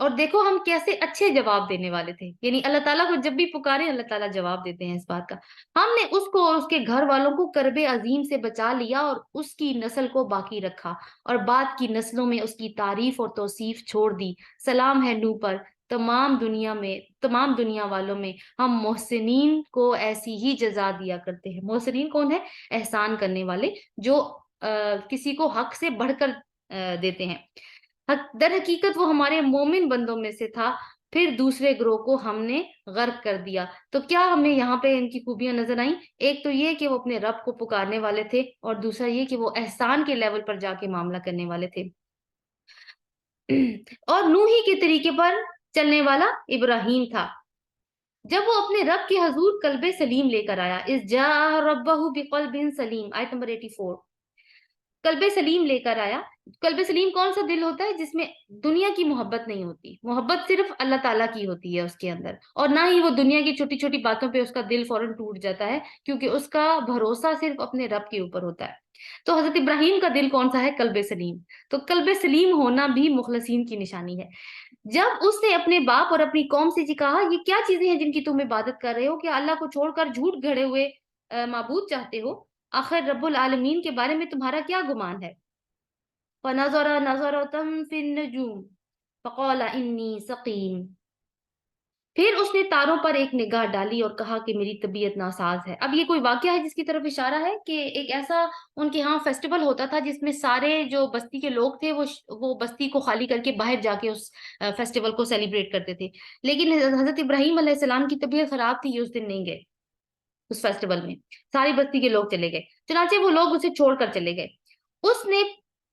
اور دیکھو ہم کیسے اچھے جواب دینے والے تھے، یعنی اللہ تعالیٰ کو جب بھی پکارے اللہ تعالیٰ جواب دیتے ہیں اس بات کا۔ ہم نے اس کو اور اس کے گھر والوں کو کرب عظیم سے بچا لیا اور اس کی نسل کو باقی رکھا، اور بعد کی نسلوں میں اس کی تعریف اور توصیف چھوڑ دی۔ سلام ہے نوح پر، تمام دنیا والوں میں ہم محسنین کو ایسی ہی جزا دیا کرتے ہیں۔ محسنین کون ہے؟ احسان کرنے والے، جو کسی کو حق سے بڑھ کر دیتے ہیں۔ در حقیقت وہ ہمارے مومن بندوں میں سے تھا، پھر دوسرے گروہ کو ہم نے غرق کر دیا۔ تو کیا ہمیں یہاں پہ ان کی خوبیاں نظر آئیں؟ ایک تو یہ کہ وہ اپنے رب کو پکارنے والے تھے، اور دوسرا یہ کہ وہ احسان کے لیول پر جا کے معاملہ کرنے والے تھے، اور نوحی کے طریقے پر چلنے والا ابراہیم تھا۔ جب وہ اپنے رب کے حضور قلب سلیم لے کر آیا، اذ جاء ربہ بقلب سلیم، آیت نمبر 84، قلب سلیم لے کر آیا۔ قلب سلیم کون سا دل ہوتا ہے؟ جس میں دنیا کی محبت نہیں ہوتی، محبت صرف اللہ تعالیٰ کی ہوتی ہے اس کے اندر، اور نہ ہی وہ دنیا کی چھوٹی چھوٹی باتوں پہ اس کا دل فوراً ٹوٹ جاتا ہے، کیونکہ اس کا بھروسہ صرف اپنے رب کے اوپر ہوتا ہے۔ تو حضرت ابراہیم کا دل کون سا ہے؟ قلب سلیم۔ تو قلب سلیم ہونا بھی مخلصین کی نشانی ہے۔ جب اس نے اپنے باپ اور اپنی قوم سے کہا، یہ کیا چیزیں ہیں جن کی تم عبادت کر رہے ہو؟ کہ اللہ کو چھوڑ کر جھوٹ گھڑے ہوئے معبود چاہتے ہو؟ آخر رب العالمین کے بارے میں تمہارا کیا گمان ہے؟ فَنَظَرَ نَظَرَةً فِي النُّجُومِ فَقَالَ إِنِّي سَقِيمٌ، پھر اس نے تاروں پر ایک نگاہ ڈالی اور کہا کہ میری طبیعت ناساز ہے۔ اب یہ کوئی واقعہ ہے جس کی طرف اشارہ ہے کہ ایک ایسا ان کے ہاں فیسٹیول ہوتا تھا جس میں سارے جو بستی کے لوگ تھے وہ بستی کو خالی کر کے باہر جا کے اس فیسٹیول کو سیلیبریٹ کرتے تھے، لیکن حضرت ابراہیم علیہ السلام کی طبیعت خراب تھی، یہ اس دن نہیں گئے اس فیسٹیول میں، ساری بستی کے لوگ چلے گئے، چنانچہ وہ لوگ اسے چھوڑ کر چلے گئے۔ اس نے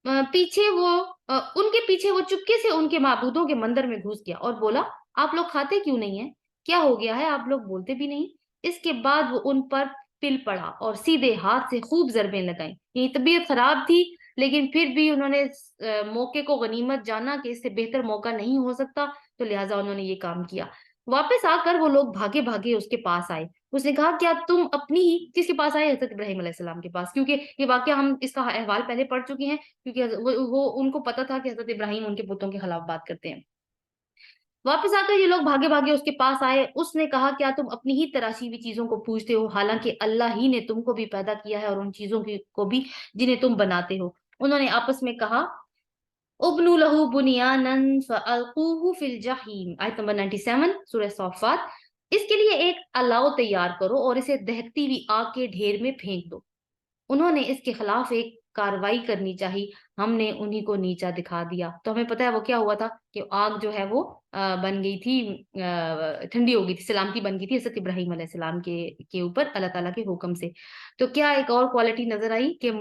ان کے پیچھے وہ چپکے سے ان کے معبودوں کے مندر میں گھس گیا اور بولا، آپ لوگ کھاتے کیوں نہیں ہیں؟ کیا ہو گیا ہے؟ آپ لوگ بولتے بھی نہیں۔ اس کے بعد وہ ان پر پل پڑا اور سیدھے ہاتھ سے خوب ضربیں لگائیں۔ یعنی طبیعت خراب تھی، لیکن پھر بھی انہوں نے موقع کو غنیمت جانا کہ اس سے بہتر موقع نہیں ہو سکتا، تو لہٰذا انہوں نے یہ کام کیا۔ واپس آ کر وہ لوگ بھاگے بھاگے اس کے پاس آئے۔ اس نے کہا، کیا تم اپنی ہی کس کے پاس آئے؟ حضرت ابراہیم علیہ السلام کے پاس، کیونکہ یہ واقعہ ہم اس کا احوال پہلے پڑھ چکے ہیں، کیونکہ وہ ان کو پتا تھا کہ حضرت ابراہیم ان کے بتوں کے خلاف بات کرتے ہیں۔ واپس آ کر یہ لوگ بھاگے بھاگے اس کے پاس آئے۔ اس نے کہا، کیا تم اپنی ہی تراشی ہوئی چیزوں کو پوجتے ہو، حالانکہ اللہ ہی نے تم کو بھی پیدا کیا ہے اور ان چیزوں کو بھی جنہیں تم بناتے ہو؟ انہوں نے آپس میں کہا، ابنو لہو بنیانا فالقوہ فی الجحیم، آیت نمبر 97 سورہ صافات، اس کے لیے ایک الاؤ تیار کرو اور اسے دہکتی ہوئی آگ کے ڈھیر میں پھینک دو۔ انہوں نے اس کے خلاف ایک کاروائی کرنی چاہی، ہم نے انہی کو نیچا دکھا دیا۔ تو ہمیں پتہ ہے وہ کیا ہوا تھا، کہ آگ جو ہے وہ بن گئی تھی، ٹھنڈی ہو گئی تھی، سلامتی بن گئی تھی حضرت ابراہیم علیہ السلام کے اوپر اللہ تعالیٰ کے حکم سے۔ تو کیا ایک اور کوالٹی نظر آئی کہ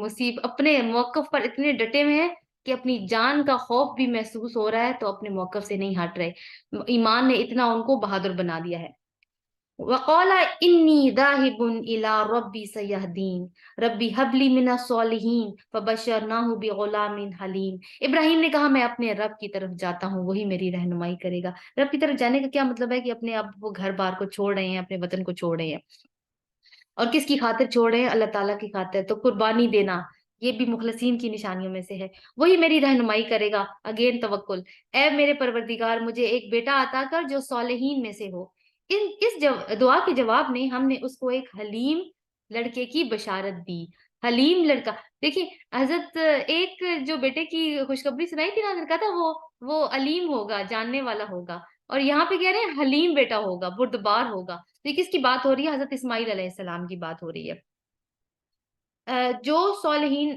اپنے موقف پر اتنے ڈٹے ہوئے ہیں کہ اپنی جان کا خوف بھی محسوس ہو رہا ہے تو اپنے موقف سے نہیں ہٹ رہے۔ ایمان نے اتنا ان کو بہادر بنا دیا ہے۔ وَقَالَ إِنِّي ذَاهِبٌ إِلَىٰ رَبِّي سَيَهْدِينِ رَبِّ هَبْ لِي مِنَ الصَّالِحِينَ فَبَشَّرْنَاهُ بِغُلَامٍ حَلِيمٍ۔ ابراہیم نے کہا، میں اپنے رب کی طرف جاتا ہوں، وہی میری رہنمائی کرے گا۔ رب کی طرف جانے کا کیا مطلب ہے؟ کہ اپنے اب وہ گھر بار کو چھوڑ رہے ہیں، اپنے وطن کو چھوڑ رہے ہیں، اور کس کی خاطر چھوڑ رہے ہیں؟ اللہ تعالیٰ کی خاطر۔ تو قربانی دینا یہ بھی مخلصین کی نشانیوں میں سے ہے۔ وہی میری رہنمائی کرے گا، اگین توکل۔ اے میرے پروردگار، مجھے ایک بیٹا عطا کر جو صالحین میں سے ہو۔ اس دعا کے جواب میں ہم نے اس کو ایک حلیم لڑکے کی بشارت دی۔ حلیم لڑکا، دیکھیں حضرت ایک جو بیٹے کی خوشخبری سنائی تھی نا، حضرت کہا تھا وہ علیم ہوگا، جاننے والا ہوگا، اور یہاں پہ کہہ رہے ہیں حلیم بیٹا ہوگا، بردبار ہوگا۔ تو یہ کس کی بات ہو رہی ہے؟ حضرت اسماعیل علیہ السلام کی بات ہو رہی ہے۔ جو صالحین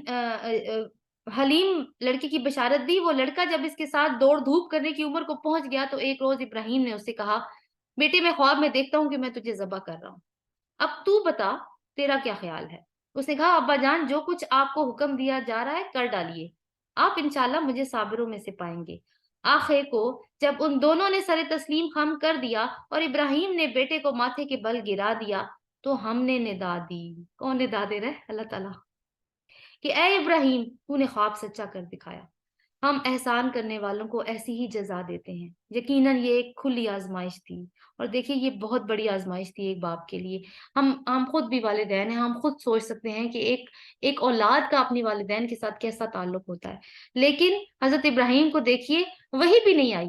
حلیم لڑکے کی بشارت دی، وہ لڑکا جب اس کے ساتھ دوڑ دھوپ کرنے کی عمر کو پہنچ گیا تو ایک روز ابراہیم نے اس سے کہا، بیٹے میں خواب میں دیکھتا ہوں کہ میں تجھے ذبح کر رہا ہوں، اب تو بتا تیرا کیا خیال ہے؟ اس نے کہا، ابا جان، جو کچھ آپ کو حکم دیا جا رہا ہے کر ڈالیے، آپ انشاءاللہ مجھے صابروں میں سے پائیں گے۔ آخر کو جب ان دونوں نے سر تسلیم خم کر دیا اور ابراہیم نے بیٹے کو ماتھے کے بل گرا دیا تو ہم نے ندا دی۔ کون ندا دے رہا ہے؟ اللہ تعالیٰ، کہ اے ابراہیم، تو نے خواب سچا کر دکھایا، ہم احسان کرنے والوں کو ایسی ہی جزا دیتے ہیں۔ یقیناً یہ ایک کھلی آزمائش تھی، اور دیکھیے یہ بہت بڑی آزمائش تھی ایک باپ کے لیے۔ ہم خود بھی والدین ہیں، ہم خود سوچ سکتے ہیں کہ ایک اولاد کا اپنی والدین کے ساتھ کیسا تعلق ہوتا ہے، لیکن حضرت ابراہیم کو دیکھیے، وہی بھی نہیں آئی،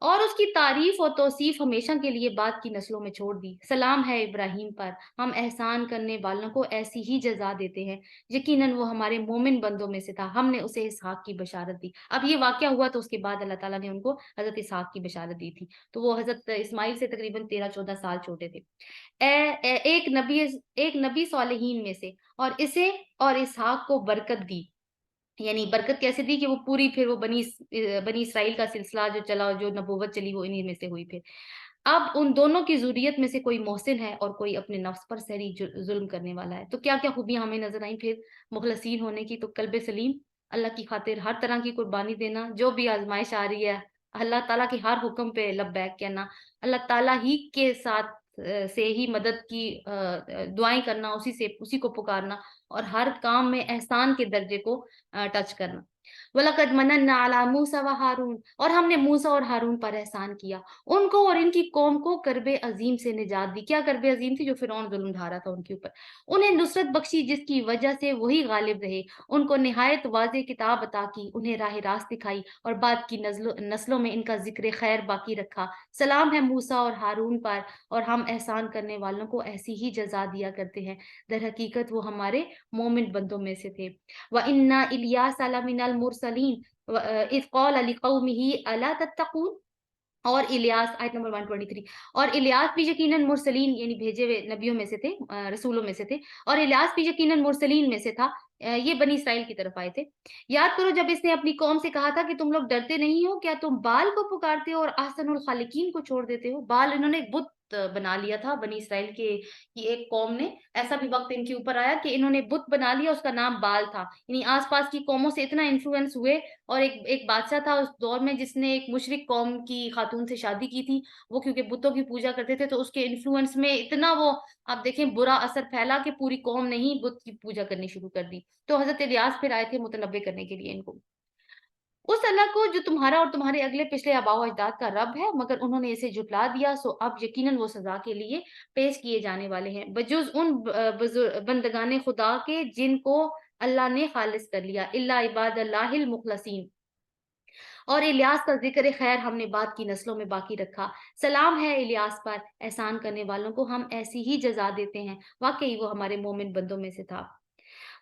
اور اس کی تعریف اور توصیف ہمیشہ کے لیے بعد کی نسلوں میں چھوڑ دی۔ سلام ہے ابراہیم پر، ہم احسان کرنے والوں کو ایسی ہی جزا دیتے ہیں، یقیناً وہ ہمارے مومن بندوں میں سے تھا، ہم نے اسے اسحاق کی بشارت دی۔ اب یہ واقعہ ہوا تو اس کے بعد اللہ تعالیٰ نے ان کو حضرت اسحاق کی بشارت دی تھی، تو وہ حضرت اسماعیل سے تقریباً 13-14 سال چھوٹے تھے۔ ایک نبی صالحین میں سے، اور اسے اور اسحاق کو برکت دی، یعنی برکت کیسے دی کہ وہ پوری پھر وہ بنی اسرائیل کا سلسلہ جو چلا، جو نبوت چلی، وہ انہی میں سے ہوئی پھر۔ اب ان دونوں کی ذریت میں سے کوئی محسن ہے اور کوئی اپنے نفس پر سری ظلم کرنے والا ہے۔ تو کیا کیا خوبیاں ہمیں نظر آئیں پھر مخلصین ہونے کی؟ تو قلب سلیم، اللہ کی خاطر ہر طرح کی قربانی دینا، جو بھی آزمائش آ رہی ہے اللہ تعالیٰ کے ہر حکم پہ لبیک کہنا، اللہ تعالیٰ ہی کے ساتھ سے ہی مدد کی دعائیں کرنا، اسی کو پکارنا، اور ہر کام میں احسان کے درجے کو ٹچ کرنا۔ وَلَقَدْ مَنَنَّا عَلَىٰ مُوسَىٰ وَهَارُونَ، اور ہم نے موسیٰ اور ہارون پر احسان کیا، ان کو اور ان کی قوم کو کرب عظیم سے نجات دی۔ کیا کرب عظیم تھی؟ جو فرعون ظلم ڈھا رہا تھا ان کے اوپر، انہیں نصرت بخشی جس کی وجہ سے وہی غالب رہے، ان کو نہایت واضح کتاب عطا کی، انہیں راہ راست دکھائی، اور بعد کی نسلوں میں ان کا ذکر خیر باقی رکھا۔ سلام ہے موسیٰ اور ہارون پر، اور ہم احسان کرنے والوں کو ایسی ہی جزا دیا کرتے ہیں، در حقیقت وہ ہمارے مومن بندوں میں سے تھے۔ وَإِنَّ إِلْيَاسَ لَمِنَ الْمُرْسَلِينَ إِذْ قَالَ لِقَوْمِهِ أَلَا تَتَّقُونَ، اور الیاس، آیت نمبر 123، اور الیاس بھی یقیناً مرسلین یعنی بھیجے ہوئے نبیوں میں سے تھے، رسولوں میں سے تھے، اور الیاس بھی یقیناً مرسلین میں سے تھا، یہ بنی اسرائیل کی طرف آئے تھے۔ یاد کرو جب اس نے اپنی قوم سے کہا تھا کہ تم لوگ ڈرتے نہیں ہو، کیا تم بال کو پکارتے ہو اور احسن الخالقین کو چھوڑ دیتے ہو؟ بال انہوں نے ایک بت بنا لیا تھا بنی اسرائیل کے کی ایک قوم نے، ایسا بھی وقت ان کے اوپر آیا کہ انہوں نے بت بنا لیا، اس کا نام بال تھا، یعنی آس پاس کی قوموں سے اتنا انفلوئنس ہوئے، اور ایک بادشاہ تھا اس دور میں جس نے ایک مشرک قوم کی خاتون سے شادی کی تھی، وہ کیونکہ بتوں کی پوجا کرتے تھے تو اس کے انفلوئنس میں اتنا وہ آپ دیکھیں برا اثر پھیلا کہ پوری قوم نے ہی بت کی پوجا کرنی شروع کر دی۔ تو حضرت الیاس پھر آئے تھے متنبع کرنے کے لیے ان کو، اس اللہ کو جو تمہارا اور تمہارے اگلے پچھلے آباء و اجداد کا رب ہے، مگر انہوں نے اسے جھٹلا دیا، سو اب یقیناً وہ سزا کے لیے پیش کیے جانے والے ہیں، بجز ان بندگان خدا کے جن کو اللہ نے خالص کر لیا، الا عباد اللہ المخلصین۔ اور الیاس کا ذکر خیر ہم نے بعد کی نسلوں میں باقی رکھا۔ سلام ہے الیاس پر، احسان کرنے والوں کو ہم ایسی ہی جزا دیتے ہیں، واقعی وہ ہمارے مومن بندوں میں سے تھا۔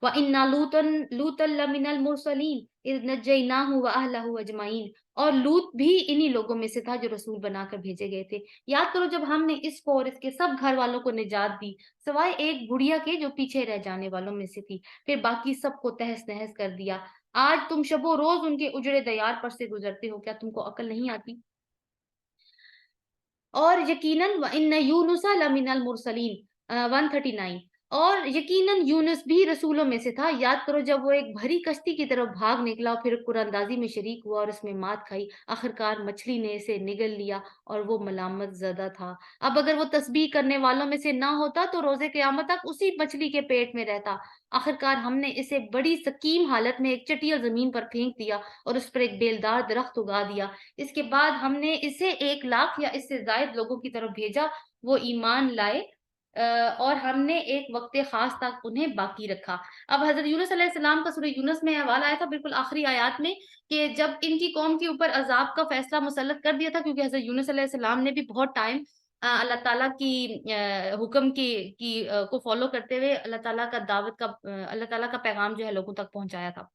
وَإِنَّ لُوطًا لَّمِنَ الْمُرْسَلِينَ إِذْ نَجَّيْنَاهُ وَأَهْلَهُ أَجْمَعِينَ، اور لوط بھی انہی لوگوں میں سے تھا جو رسول بنا کر بھیجے گئے تھے۔ یاد کرو جب ہم نے اس کو اور اس کے سب گھر والوں کو نجات دی، سوائے ایک بڑھیا کے جو پیچھے رہ جانے والوں میں سے تھی، پھر باقی سب کو تہس نہس کر دیا۔ آج تم شب و روز ان کے اجڑے دیار پر سے گزرتے ہو، کیا تم کو عقل نہیں آتی؟ اور یقیناً وَإِنَّ يُونُسَ لَمِنَ الْمُرْسَلِينَ 139، اور یقیناً یونس بھی رسولوں میں سے تھا۔ یاد کرو جب وہ ایک بھری کشتی کی طرف بھاگ نکلا، پھر قرآن اندازی میں شریک ہوا اور اس میں مات کھائی، آخرکار مچھلی نے اسے نگل لیا اور وہ ملامت زدہ تھا۔ اب اگر وہ تسبیح کرنے والوں میں سے نہ ہوتا تو روز قیامت تک اسی مچھلی کے پیٹ میں رہتا۔ آخرکار ہم نے اسے بڑی سکیم حالت میں ایک چٹیل زمین پر پھینک دیا اور اس پر ایک بیلدار درخت اگا دیا۔ اس کے بعد ہم نے اسے 1,00,000 یا اس سے زائد لوگوں کی طرف بھیجا، وہ ایمان لائے، اور ہم نے ایک وقت خاص تک انہیں باقی رکھا۔ اب حضرت یونس علیہ السلام کا سورہ یونس میں حوالہ آیا تھا بالکل آخری آیات میں، کہ جب ان کی قوم کے اوپر عذاب کا فیصلہ مسلط کر دیا تھا، کیونکہ حضرت یونس علیہ السلام نے بھی بہت ٹائم اللہ تعالیٰ کی حکم کو فالو کرتے ہوئے اللہ تعالیٰ کا اللہ تعالیٰ کا پیغام جو ہے لوگوں تک پہنچایا تھا،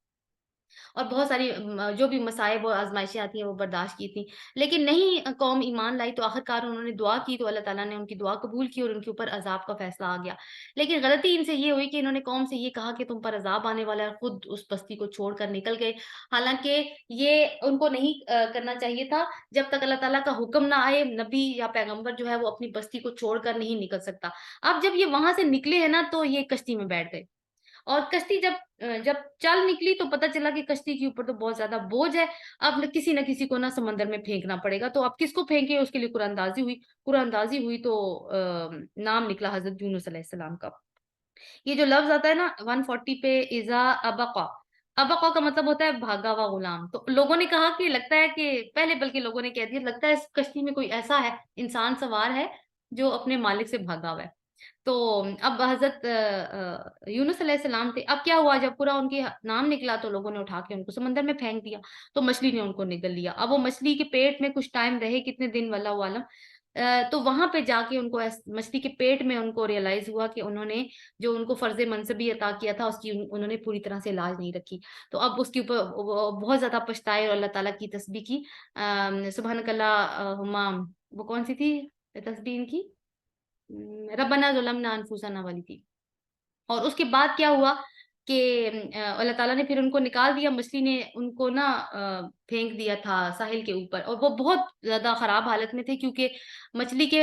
اور بہت ساری جو بھی مصائب اور آزمائشیں آتی ہیں وہ برداشت کی تھیں، لیکن نہیں قوم ایمان لائی، تو آخرکار انہوں نے دعا کی تو اللہ تعالیٰ نے ان کی دعا قبول کی اور ان کے اوپر عذاب کا فیصلہ آ گیا۔ لیکن غلطی ان سے یہ ہوئی کہ انہوں نے قوم سے یہ کہا کہ تم پر عذاب آنے والا ہے، اور خود اس بستی کو چھوڑ کر نکل گئے، حالانکہ یہ ان کو نہیں کرنا چاہیے تھا۔ جب تک اللہ تعالیٰ کا حکم نہ آئے، نبی یا پیغمبر جو ہے وہ اپنی بستی کو چھوڑ کر نہیں نکل سکتا۔ اب جب یہ وہاں سے نکلے ہیں نا تو یہ کشتی میں بیٹھ گئے، اور کشتی جب چل نکلی تو پتہ چلا کہ کشتی کے اوپر تو بہت زیادہ بوجھ ہے، اب کسی نہ کسی کو سمندر میں پھینکنا پڑے گا، تو اب کس کو پھینکے؟ اس کے لیے قرآن اندازی ہوئی تو نام نکلا حضرت یونس علیہ السلام کا۔ یہ جو لفظ آتا ہے نا 140 پہ، اذا ابقا، ابقا کا مطلب ہوتا ہے بھاگا ہوا غلام۔ تو لوگوں نے کہا کہ لگتا ہے کہ پہلے، بلکہ لوگوں نے کہہ دیا لگتا ہے اس کشتی میں کوئی ایسا ہے، انسان سوار ہے جو اپنے مالک سے بھاگا ہوا ہے۔ تو اب حضرت یونس علیہ السلام تھے. اب کیا ہوا جب پورا ان کے نام نکلا تو لوگوں نے اٹھا کے ان کو سمندر میں پھینک دیا. تو مچھلی نے ان کو نگل لیا. اب وہ مچھلی کے پیٹ میں کچھ ٹائم رہے, کتنے دن واللہ عالم. تو وہاں پہ جا کے ان کو مچھلی کے پیٹ میں ان کو ریئلائز ہوا کہ انہوں نے جو ان کو فرض منصبی عطا کیا تھا اس کی انہوں نے پوری طرح سے لاج نہیں رکھی. تو اب اس کے اوپر بہت زیادہ پچھتائے اور اللہ تعالیٰ کی تسبیح کی. سبحانک اللہ, وہ کون سی تھی تسبیح ان کی؟ ربنا ظلمنا انفسنا والی تھی. اور اس کے بعد کیا ہوا کہ اللہ تعالیٰ نے پھر ان کو نکال دیا. مچھلی نے ان کو نا پھینک دیا تھا ساحل کے اوپر, اور وہ بہت زیادہ خراب حالت میں تھے کیونکہ مچھلی کے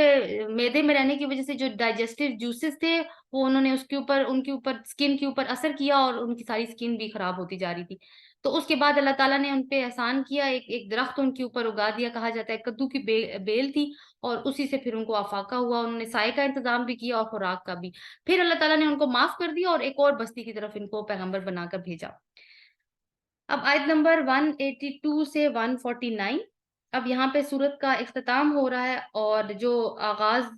میدے میں رہنے کی وجہ سے جو ڈائجسٹو جوسز تھے وہ انہوں نے اس کے اوپر, ان کے اوپر اسکن کے اوپر اثر کیا, اور ان کی ساری اسکن بھی خراب ہوتی جا رہی تھی. تو اس کے بعد اللہ تعالیٰ نے ان پہ احسان کیا, ایک درخت ان کے اوپر اگا دیا. کہا جاتا ہے کدو کی بیل تھی, اور اسی سے پھر ان کو آفاقہ ہوا. انہوں نے سائے کا انتظام بھی کیا اور خوراک کا بھی. پھر اللہ تعالیٰ نے ان کو معاف کر دیا اور ایک اور بستی کی طرف ان کو پیغمبر بنا کر بھیجا. اب آیت نمبر 182 سے 149. اب یہاں پہ سورت کا اختتام ہو رہا ہے, اور جو آغاز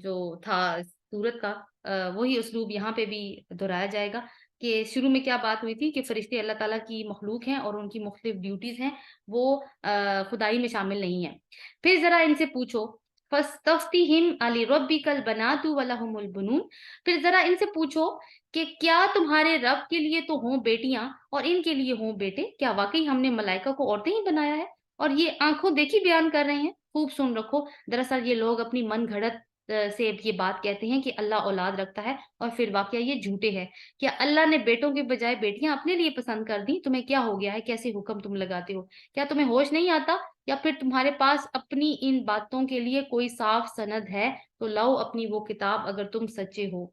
جو تھا سورت کا وہی اسلوب یہاں پہ بھی دہرایا جائے گا کہ شروع میں کیا بات ہوئی تھی کہ فرشتے اللہ تعالیٰ کی مخلوق ہیں اور ان کی مختلف ڈیوٹیز ہیں, وہ خدائی میں شامل نہیں ہیں. پھر ذرا ان سے پوچھو فَاسْتَفْتِهِمْ أَلِرَبِّكَ الْبَنَاتُ وَلَهُمُ الْبُنُونَ, پھر ذرا ان سے پوچھو کہ کیا تمہارے رب کے لیے تو ہوں بیٹیاں اور ان کے لیے ہوں بیٹے؟ کیا واقعی ہم نے ملائکہ کو عورتیں ہی بنایا ہے؟ اور یہ آنکھوں دیکھی بیان کر رہے ہیں. خوب سن رکھو, دراصل یہ لوگ اپنی من گھڑت سے یہ بات کہتے ہیں کہ اللہ اولاد رکھتا ہے, اور پھر واقعہ یہ جھوٹے ہیں. کیا اللہ نے بیٹوں کے بجائے بیٹیاں اپنے لیے پسند کر دی؟ تمہیں کیا ہو گیا ہے؟ کیسے حکم تم لگاتے ہو؟ کیا تمہیں ہوش نہیں آتا؟ یا پھر تمہارے پاس اپنی ان باتوں کے لیے کوئی صاف سند ہے تو لاؤ اپنی وہ کتاب اگر تم سچے ہو.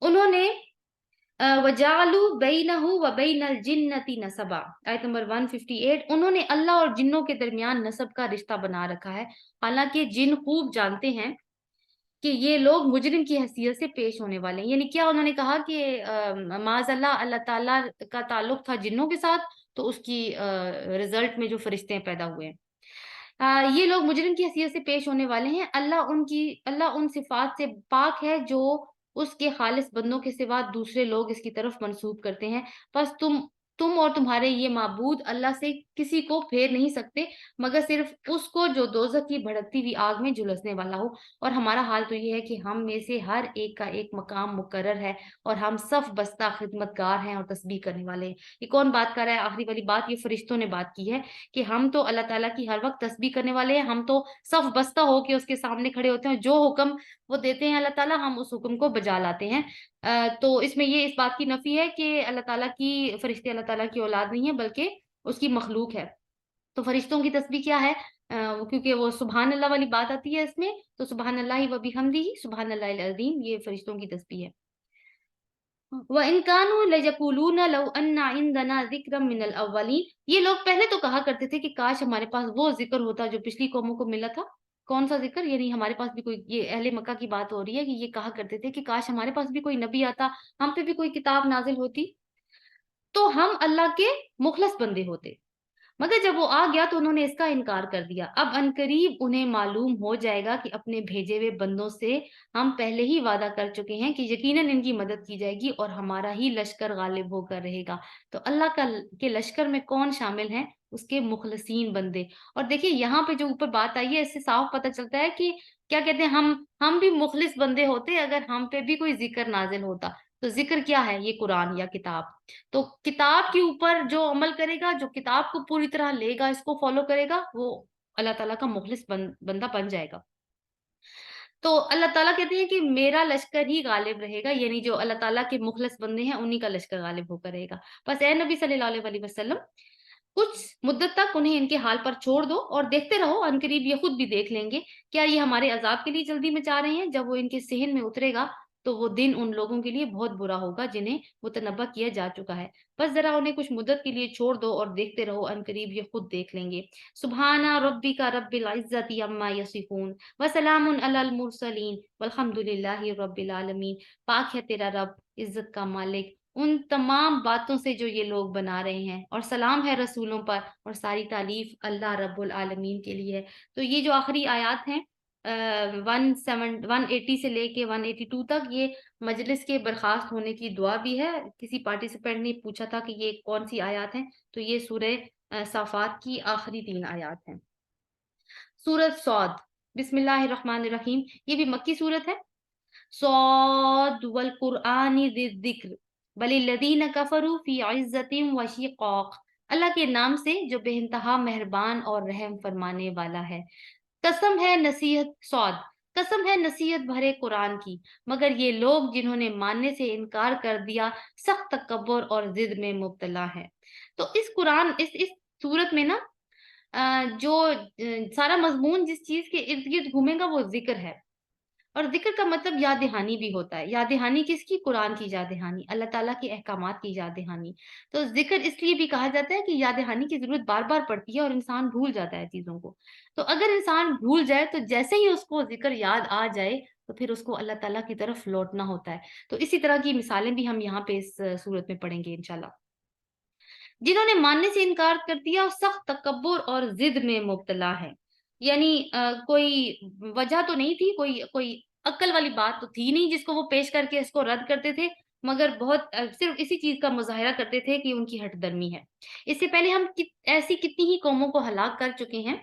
انہوں نے وَجَعَلُوا بَيْنَهُ وَبَيْنَ الْجِنَّةِ نَسَبًا, آیت نمبر 158. انہوں نے اللہ اور جنوں کے درمیان نسب کا رشتہ بنا رکھا ہے, حالانکہ جن خوب جانتے ہیں کہ یہ لوگ مجرم کی حیثیت سے پیش ہونے والے ہیں. یعنی کیا انہوں نے کہا کہ معاذ اللہ تعالیٰ کا تعلق تھا جنوں کے ساتھ, تو اس کی رزلٹ میں جو فرشتے پیدا ہوئے ہیں. یہ لوگ مجرم کی حیثیت سے پیش ہونے والے ہیں. اللہ ان صفات سے پاک ہے جو اس کے خالص بندوں کے سوا دوسرے لوگ اس کی طرف منسوب کرتے ہیں. بس تم اور تمہارے یہ معبود اللہ سے کسی کو پھیر نہیں سکتے مگر صرف اس کو جو دوزخ کی بھڑکتی ہوئی آگ میں جھلسنے والا ہو. اور ہمارا حال تو یہ ہے کہ ہم میں سے ہر ایک کا ایک مقام مقرر ہے, اور ہم صف بستہ خدمت گار ہیں اور تسبیح کرنے والے ہیں. یہ کون بات کر رہا ہے؟ آخری والی بات یہ فرشتوں نے بات کی ہے کہ ہم تو اللہ تعالیٰ کی ہر وقت تسبیح کرنے والے ہیں. ہم تو صف بستہ ہو کے اس کے سامنے کھڑے ہوتے ہیں, جو حکم وہ دیتے ہیں اللہ تعالیٰ ہم اس حکم کو بجا لاتے ہیں. تو اس میں یہ اس بات کی نفی ہے کہ اللہ تعالیٰ کی فرشتے اللہ تعالیٰ کی اولاد نہیں ہے بلکہ اس کی مخلوق ہے. تو فرشتوں کی تسبیح کیا ہے؟ کیونکہ وہ سبحان اللہ والی بات آتی ہے اس میں, تو سبحان اللہ و بحمدہ سبحان اللہ العظیم, یہ فرشتوں کی تسبیح ہے. وَإِن كَانُوا لَيَقُولُونَ لَوْ أَنَّ عِندَنَا ذِكْرًا مِّنَ الْأَوَّلِينَ, یہ لوگ پہلے تو کہا کرتے تھے کہ کاش ہمارے پاس وہ ذکر ہوتا جو پچھلی قوموں کو ملا تھا. کون سا ذکر؟ یعنی ہمارے پاس بھی کوئی, یہ اہل مکہ کی بات ہو رہی ہے کہ یہ کہا کرتے تھے کہ کاش ہمارے پاس بھی کوئی نبی آتا, ہم پہ بھی کوئی کتاب نازل ہوتی تو ہم اللہ کے مخلص بندے ہوتے. مگر جب وہ آ گیا تو انہوں نے اس کا انکار کر دیا. اب عنقریب انہیں معلوم ہو جائے گا کہ اپنے بھیجے ہوئے بندوں سے ہم پہلے ہی وعدہ کر چکے ہیں کہ یقیناً ان کی مدد کی جائے گی اور ہمارا ہی لشکر غالب ہو کر رہے گا. تو اللہ کے لشکر میں کون شامل ہیں؟ اس کے مخلصین بندے. اور دیکھیے یہاں پہ جو اوپر بات آئی ہے اس سے صاف پتہ چلتا ہے کہ کیا کہتے ہیں, ہم بھی مخلص بندے ہوتے اگر ہم پہ بھی کوئی ذکر نازل ہوتا. تو ذکر کیا ہے؟ یہ قرآن یا کتاب. تو کتاب کے اوپر جو عمل کرے گا, جو کتاب کو پوری طرح لے گا, اس کو فالو کرے گا, وہ اللہ تعالیٰ کا مخلص بندہ بن جائے گا. تو اللہ تعالیٰ کہتے ہیں کہ میرا لشکر ہی غالب رہے گا, یعنی جو اللہ تعالیٰ کے مخلص بندے ہیں انہی کا لشکر غالب ہو کر رہے گا. بس اے نبی صلی اللہ علیہ وسلم کچھ مدت تک انہیں ان کے حال پر چھوڑ دو اور دیکھتے رہو, عنقریب یہ خود بھی دیکھ لیں گے. کیا یہ ہمارے عذاب کے لیے جلدی میں چاہ رہے ہیں؟ جب وہ ان کے صحن میں اترے گا تو وہ دن ان لوگوں کے لیے بہت برا ہوگا جنہیں متنبہ کیا جا چکا ہے. بس ذرا انہیں کچھ مدت کے لیے چھوڑ دو اور دیکھتے رہو, عنقریب یہ خود دیکھ لیں گے. سبحان ربک رب العزت عما یصفون وسلام علی المرسلین والحمد للہ رب العالمین. پاک ہے تیرا رب عزت کا مالک ان تمام باتوں سے جو یہ لوگ بنا رہے ہیں, اور سلام ہے رسولوں پر, اور ساری تعریف اللہ رب العالمین کے لیے ہے. تو یہ جو آخری آیات ہیں 180 سے لے کے 182 تک یہ مجلس کے برخاست ہونے کی دعا بھی ہے. کسی پارٹیسپینٹ نے پوچھا تھا کہ یہ کون سی آیات ہیں، تو یہ سورہ صافات کی آخری 3 آیات ہیں. سورۃ صاد، بسم اللہ الرحمن الرحیم، یہ بھی مکی سورت ہے. صاد والقرآن ذی الذکر بل الذین کفروا فی عزت و شقاق. اللہ کے نام سے جو بے انتہا مہربان اور رحم فرمانے والا ہے. قسم ہے نصیحت صاد، قسم ہے نصیحت بھرے قرآن کی، مگر یہ لوگ جنہوں نے ماننے سے انکار کر دیا سخت تکبر اور ضد میں مبتلا ہے. تو اس قرآن اس صورت میں نا جو سارا مضمون جس چیز کے ارد گرد گھومے گا وہ ذکر ہے. اور ذکر کا مطلب یاد دہانی بھی ہوتا ہے. یاد دہانی کس کی؟ قرآن کی یاد دہانی، اللہ تعالیٰ کے احکامات کی یاد دہانی. تو ذکر اس لیے بھی کہا جاتا ہے کہ یاد دہانی کی ضرورت بار بار پڑتی ہے اور انسان بھول جاتا ہے چیزوں کو. تو اگر انسان بھول جائے تو جیسے ہی اس کو ذکر یاد آ جائے تو پھر اس کو اللہ تعالیٰ کی طرف لوٹنا ہوتا ہے. تو اسی طرح کی مثالیں بھی ہم یہاں پہ اس صورت میں پڑھیں گے انشاءاللہ. جنہوں نے ماننے سے انکار کر دیا سخت تکبر اور ضد میں مبتلا ہے. یعنی کوئی وجہ تو نہیں تھی، کوئی عقل والی بات تو تھی نہیں جس کو وہ پیش کر کے اس کو رد کرتے تھے، مگر بہت صرف اسی چیز کا مظاہرہ کرتے تھے کہ ان کی ہٹ درمی ہے. اس سے پہلے ہم ایسی کتنی ہی قوموں کو ہلاک کر چکے ہیں.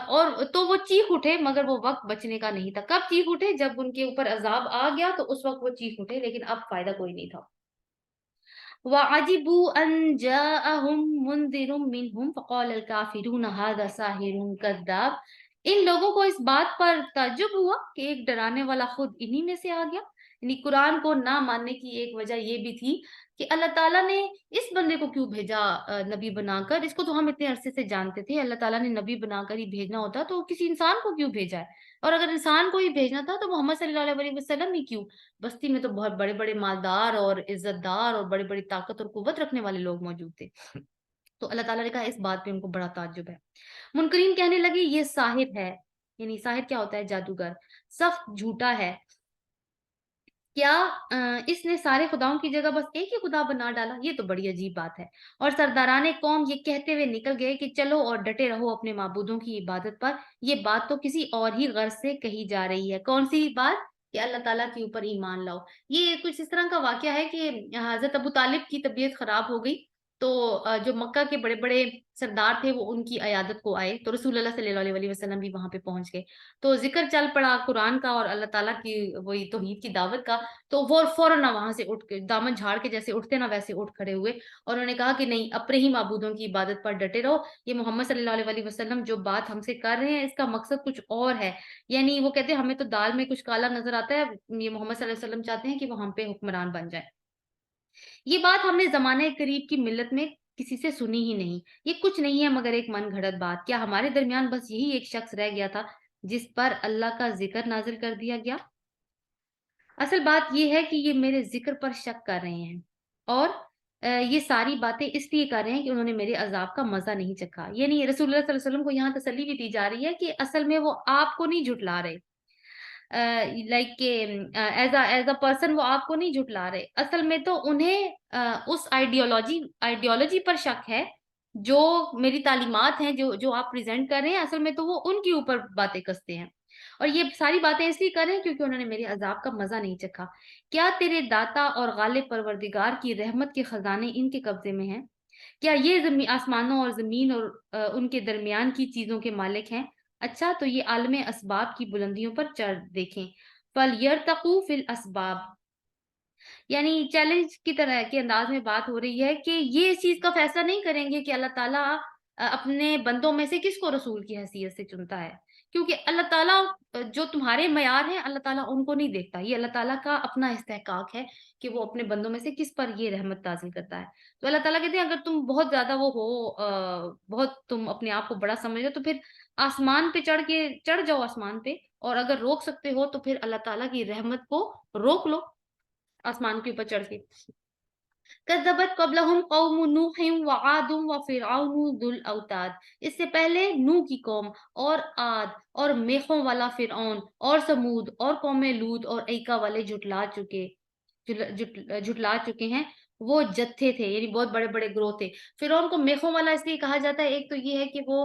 اور تو وہ چیخ اٹھے مگر وہ وقت بچنے کا نہیں تھا. کب چیخ اٹھے؟ جب ان کے اوپر عذاب آ گیا تو اس وقت وہ چیخ اٹھے، لیکن اب فائدہ کوئی نہیں تھا. وَعَجِبُوا أَن جَاءَهُم مُنذِرٌ مِّنْهُمْ فَقَالَ الْكَافِرُونَ هَٰذَا سَاحِرٌ كَذَّابٌ. ان لوگوں کو اس بات پر تعجب ہوا کہ ایک ڈرانے والا خود انہی میں سے آ گیا. یعنی قرآن کو نہ ماننے کی ایک وجہ یہ بھی تھی کہ اللہ تعالیٰ نے اس بندے کو کیوں بھیجا نبی بنا کر؟ اس کو تو ہم اتنے عرصے سے جانتے تھے. اللہ تعالیٰ نے نبی بنا کر ہی بھیجنا ہوتا تو کسی انسان کو کیوں بھیجا ہے؟ اور اگر انسان کو ہی بھیجنا تھا تو محمد صلی اللہ علیہ وسلم ہی کیوں؟ بستی میں تو بہت بڑے بڑے مالدار اور عزت دار اور بڑی بڑی طاقت اور قوت رکھنے والے لوگ موجود تھے. تو اللہ تعالیٰ نے کہا اس بات پہ ان کو بڑا تعجب ہے. منکرین کہنے لگے یہ ساحر ہے. یعنی ساحر کیا ہوتا ہے؟ جادوگر. سخت جھوٹا ہے. کیا اس نے سارے خداؤں کی جگہ بس ایک ہی خدا بنا ڈالا؟ یہ تو بڑی عجیب بات ہے. اور سرداران قوم یہ کہتے ہوئے نکل گئے کہ چلو اور ڈٹے رہو اپنے معبودوں کی عبادت پر. یہ بات تو کسی اور ہی غرض سے کہی جا رہی ہے. کون سی بات؟ کہ اللہ تعالیٰ کے اوپر ایمان لاؤ. یہ کچھ اس طرح کا واقعہ ہے کہ حضرت ابو طالب کی طبیعت خراب ہو گئی تو جو مکہ کے بڑے بڑے سردار تھے وہ ان کی عیادت کو آئے تو رسول اللہ صلی اللہ علیہ وسلم بھی وہاں پہ پہنچ گئے. تو ذکر چل پڑا قرآن کا اور اللہ تعالیٰ کی وہی توحید کی دعوت کا. تو وہ فوراً وہاں سے اٹھ کے دامن جھاڑ کے جیسے اٹھتے نا ویسے اٹھ کھڑے ہوئے اور انہوں نے کہا کہ نہیں، اپنے ہی معبودوں کی عبادت پر ڈٹے رہو. یہ محمد صلی اللہ علیہ وسلم جو بات ہم سے کر رہے ہیں اس کا مقصد کچھ اور ہے. یعنی وہ کہتے ہیں ہمیں تو دال میں کچھ کالا نظر آتا ہے، یہ محمد صلی اللہ علیہ وسلم چاہتے ہیں کہ وہ ہم پہ حکمران بن جائے. یہ بات ہم نے زمانے قریب کی ملت میں کسی سے سنی ہی نہیں. یہ کچھ نہیں ہے مگر ایک من گھڑت بات. کیا ہمارے درمیان بس یہی ایک شخص رہ گیا تھا جس پر اللہ کا ذکر نازل کر دیا گیا؟ اصل بات یہ ہے کہ یہ میرے ذکر پر شک کر رہے ہیں اور یہ ساری باتیں اس لیے کر رہے ہیں کہ انہوں نے میرے عذاب کا مزہ نہیں چکھا. یعنی رسول اللہ صلی اللہ علیہ وسلم کو یہاں تسلی بھی دی جا رہی ہے کہ اصل میں وہ آپ کو نہیں جھٹلا رہے. لائک کہ ایز اے پرسن وہ آپ کو نہیں جھٹلا رہے. اصل میں تو انہیں اس آئیڈیالوجی پر شک ہے جو میری تعلیمات ہیں جو آپ پریزنٹ کر رہے ہیں. اصل میں تو وہ ان کے اوپر باتیں کستے ہیں اور یہ ساری باتیں اس لیے کر رہے ہیں کیونکہ انہوں نے میرے عذاب کا مزہ نہیں چکھا. کیا تیرے داتا اور غالب پروردگار کی رحمت کے خزانے ان کے قبضے میں ہیں؟ کیا یہ آسمانوں اور زمین اور ان کے درمیان کی چیزوں کے مالک ہیں؟ اچھا تو یہ عالم اسباب کی بلندیوں پر چڑھ دیکھیں. فَلْيَرْتَقُوا فِي الْأَسْبَابِ. یعنی چیلنج کی طرح کے انداز میں بات ہو رہی ہے کہ یہ اس چیز کا فیصلہ نہیں کریں گے کہ اللہ تعالیٰ اپنے بندوں میں سے کس کو رسول کی حیثیت سے چنتا ہے. کیونکہ اللہ تعالیٰ جو تمہارے معیار ہیں اللہ تعالیٰ ان کو نہیں دیکھتا. یہ اللہ تعالیٰ کا اپنا استحقاق ہے کہ وہ اپنے بندوں میں سے کس پر یہ رحمت نازل کرتا ہے. تو اللہ تعالیٰ کہتے ہیں اگر تم بہت زیادہ وہ ہو بہت تم اپنے آپ کو بڑا سمجھ ہو تو پھر آسمان پہ چڑھ جاؤ آسمان پہ. اور اگر روک سکتے ہو تو پھر اللہ تعالیٰ کی رحمت کو روک لو آسمان کے اوپر چڑھ کے. کذبت قبلہم قوم نوح وعاد وفرعون ذو الاوتاد. اس سے پہلے نوح کی قوم اور عاد اور میخوں والا فرعون اور سمود اور قوم لوط اور ایکا والے جھٹلا چکے ہیں. وہ جتھے تھے یعنی بہت بڑے بڑے گروہ تھے. فرعون کو میخوں والا اس لیے کہا جاتا ہے ایک تو یہ ہے کہ وہ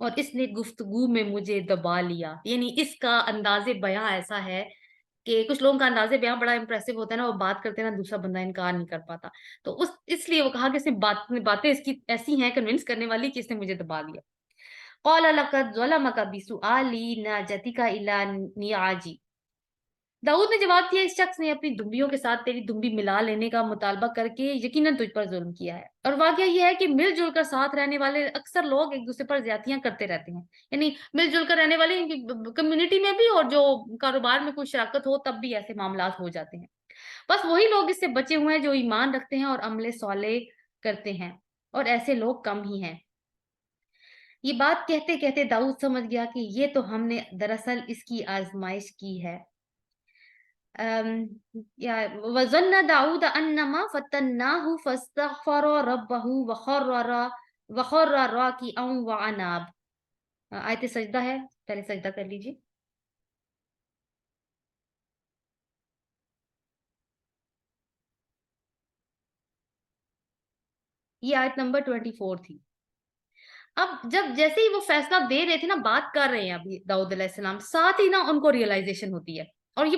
اور اس نے گفتگو میں مجھے دبا لیا. یعنی اس کا انداز بیاں ایسا ہے کہ کچھ لوگوں کا انداز بیاں بڑا امپریسو ہوتا ہے نا, وہ بات کرتے ہیں نا دوسرا بندہ انکار نہیں کر پاتا. تو اس لیے وہ کہا کہ اس نے باتیں اس کی ایسی ہیں کنونس کرنے والی کہ اس نے مجھے دبا دیا. قال لقد ظلمك بسؤال ناجتك الى نعاجي. داؤد نے جواب دیا, اس شخص نے اپنی دمبیوں کے ساتھ تیری دمبی ملا لینے کا مطالبہ کر کے یقیناً تجھ پر ظلم کیا ہے. اور واقعہ یہ ہے کہ مل جل کر ساتھ رہنے والے اکثر لوگ ایک دوسرے پر زیادتیاں کرتے رہتے ہیں. یعنی مل جل کر رہنے والے کمیونٹی میں بھی, اور جو کاروبار میں کوئی شراکت ہو تب بھی ایسے معاملات ہو جاتے ہیں. بس وہی لوگ اس سے بچے ہوئے ہیں جو ایمان رکھتے ہیں اور عمل صالح کرتے ہیں, اور ایسے لوگ کم ہی ہیں. یہ بات کہتے کہتے داؤد سمجھ گیا کہ یہ تو ہم نے دراصل اس کی آزمائش کی ہے. وَظَنَّ داؤد أَنَّمَا فَتَنَّاهُ فَاسْتَغْفَرَ رَبَّهُ وَخَرَّ رَاكِعًا وَأَنَابَ. آیت سجدہ ہے, پہلے سجدہ کر لیجیے. یہ آیت نمبر 24 تھی. اب جب جیسے ہی وہ فیصلہ دے رہے تھے نا, بات کر رہے ہیں ابھی داؤد علیہ السلام, ساتھ ہی نا ان کو ریئلائزیشن ہوتی ہے. اور یہ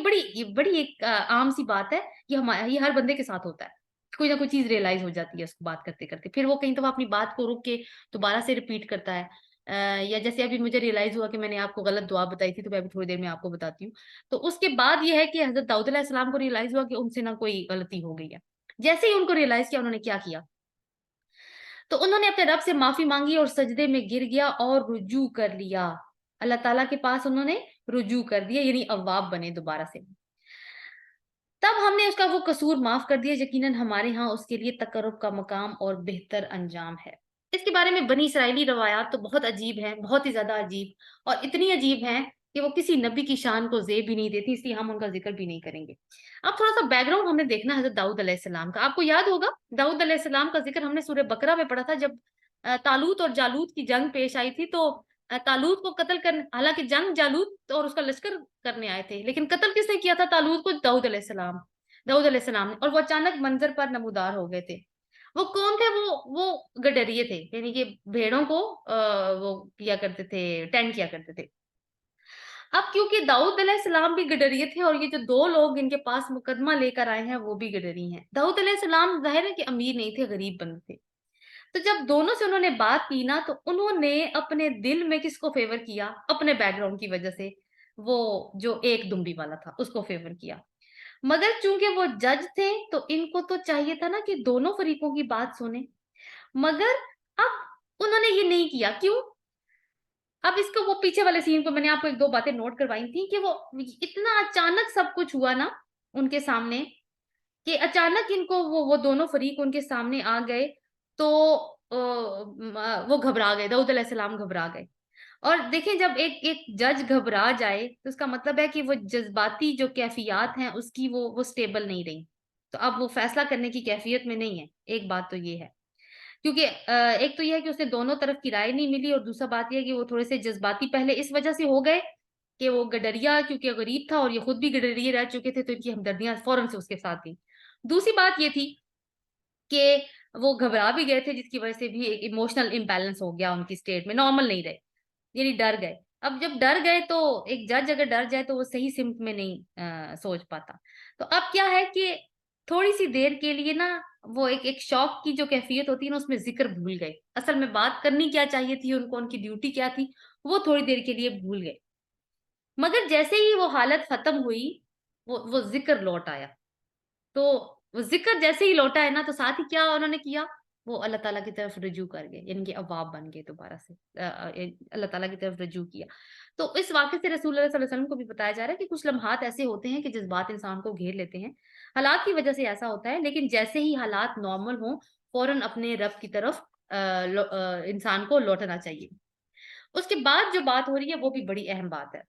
بڑی ایک عام سی بات ہے, یہ ہر بندے کے ساتھ ہوتا ہے. کوئی نہ کوئی چیز ریئلائز ہو جاتی ہے اس کو بات کرتے کرتے, پھر وہ کہیں تو اپنی بات کو رک کے دوبارہ سے ریپیٹ کرتا ہے. یا جیسے ابھی مجھے ریئلائز ہوا کہ میں نے آپ کو غلط دعا بتائی تھی, تو میں ابھی تھوڑی دیر میں آپ کو بتاتی ہوں. تو اس کے بعد یہ ہے کہ حضرت داؤد علیہ السلام کو ریئلائز ہوا کہ ان سے نہ کوئی غلطی ہو گئی ہے. جیسے ہی ان کو ریئلائز کیا, انہوں نے کیا کیا, تو انہوں نے اپنے رب سے معافی مانگی اور سجدے میں گر گیا اور رجوع کر لیا. اللہ تعالیٰ کے پاس انہوں نے رجوع کر دیا, یعنی اواب بنے دوبارہ سے. تب ہم نے اس کا وہ قصور معاف کر دیا, یقیناً ہمارے ہاں اس کے لیے تقرب کا مقام اور بہتر انجام ہے. اس کے بارے میں بنی اسرائیلی روایات تو بہت عجیب ہیں, بہت ہی زیادہ عجیب, اور اتنی عجیب ہیں کہ وہ کسی نبی کی شان کو زیب بھی نہیں دیتی, اس لیے ہم ان کا ذکر بھی نہیں کریں گے. اب تھوڑا سا بیک گراؤنڈ ہم نے دیکھنا ہے حضرت داؤد علیہ السلام کا. آپ کو یاد ہوگا داؤد علیہ السلام کا ذکر ہم نے سورہ بقرہ میں پڑھا تھا, جب طالوت اور جالوت کی جنگ پیش آئی تھی. تو طالوت کو قتل کر, حالانکہ جنگ جالوت اور اس کا لشکر کرنے آئے تھے, لیکن قتل کس نے کیا تھا طالوت کو؟ داؤد علیہ السلام نے. اور وہ اچانک منظر پر نمودار ہو گئے تھے. وہ کون تھے؟ وہ گڈریے تھے, یعنی کہ بھیڑوں کو وہ کیا کرتے تھے, ٹینڈ کیا کرتے تھے. اب کیونکہ داؤد علیہ السلام بھی گڈریے تھے, اور یہ جو دو لوگ ان کے پاس مقدمہ لے کر آئے ہیں وہ بھی گڈری ہیں. داؤد علیہ السلام ظاہر ہے کہ امیر نہیں تھے, غریب بندے تھے. تو جب دونوں سے انہوں نے بات کی نا, تو انہوں نے اپنے دل میں کس کو فیور کیا؟ اپنے بیک گراؤنڈ کی وجہ سے وہ جو ایک دمبی والا تھا اس کو فیور کیا. مگر چونکہ وہ جج تھے تو ان کو تو چاہیے تھا نا کہ دونوں فریقوں کی بات سنیں, مگر اب انہوں نے یہ نہیں کیا. کیوں؟ اب اس کو وہ پیچھے والے سین کو میں نے آپ کو ایک دو باتیں نوٹ کروائی تھی کہ وہ اتنا اچانک سب کچھ ہوا نا ان کے سامنے, کہ اچانک ان کو وہ دونوں فریق ان کے سامنے آ گئے, تو وہ گھبرا گئے, داؤد علیہ السلام گھبرا گئے. اور دیکھیں, جب ایک جج گھبرا جائے تو اس کا مطلب ہے کہ وہ جذباتی جو کیفیات ہیں اس کی وہ سٹیبل نہیں رہی, تو اب وہ فیصلہ کرنے کی کیفیت میں نہیں ہے. ایک بات تو یہ ہے, کیونکہ ایک تو یہ ہے کہ اسے دونوں طرف کی رائے نہیں ملی, اور دوسرا بات یہ ہے کہ وہ تھوڑے سے جذباتی پہلے اس وجہ سے ہو گئے کہ وہ گڈریا کیونکہ غریب تھا اور یہ خود بھی گڈریے رہ چکے تھے, تو ان کی ہمدردیاں فوراً سے اس کے ساتھ تھیں. دوسری بات یہ تھی کہ وہ گھبرا بھی گئے تھے, جس کی وجہ سے بھی ایک ایموشنل امبیلنس ہو گیا ان کی اسٹیٹ میں, نارمل نہیں رہے, یعنی ڈر گئے. اب جب ڈر گئے تو ایک جج اگر ڈر جائے تو وہ صحیح سمت میں نہیں سوچ پاتا. تو اب کیا ہے کہ تھوڑی سی دیر کے لیے نا وہ ایک شوق کی جو کیفیت ہوتی ہے نا, اس میں ذکر بھول گئے. اصل میں بات کرنی کیا چاہیے تھی ان کو, ان کی ڈیوٹی کیا تھی, وہ تھوڑی دیر کے لیے بھول گئے. مگر جیسے ہی وہ حالت ختم ہوئی, وہ ذکر لوٹ آیا. تو وہ ذکر جیسے ہی لوٹا ہے نا, تو ساتھ ہی کیا انہوں نے کیا, وہ اللہ تعالیٰ کی طرف رجوع کر گئے, یعنی کہ اواب بن گئے دوبارہ سے, اللہ تعالیٰ کی طرف رجوع کیا. تو اس واقعے سے رسول اللہ صلی اللہ علیہ وسلم کو بھی بتایا جا رہا ہے کہ کچھ لمحات ایسے ہوتے ہیں کہ جذبات انسان کو گھیر لیتے ہیں, حالات کی وجہ سے ایسا ہوتا ہے, لیکن جیسے ہی حالات نارمل ہوں فوراً اپنے رب کی طرف انسان کو لوٹنا چاہیے. اس کے بعد جو بات ہو رہی ہے وہ بھی بڑی اہم بات ہے.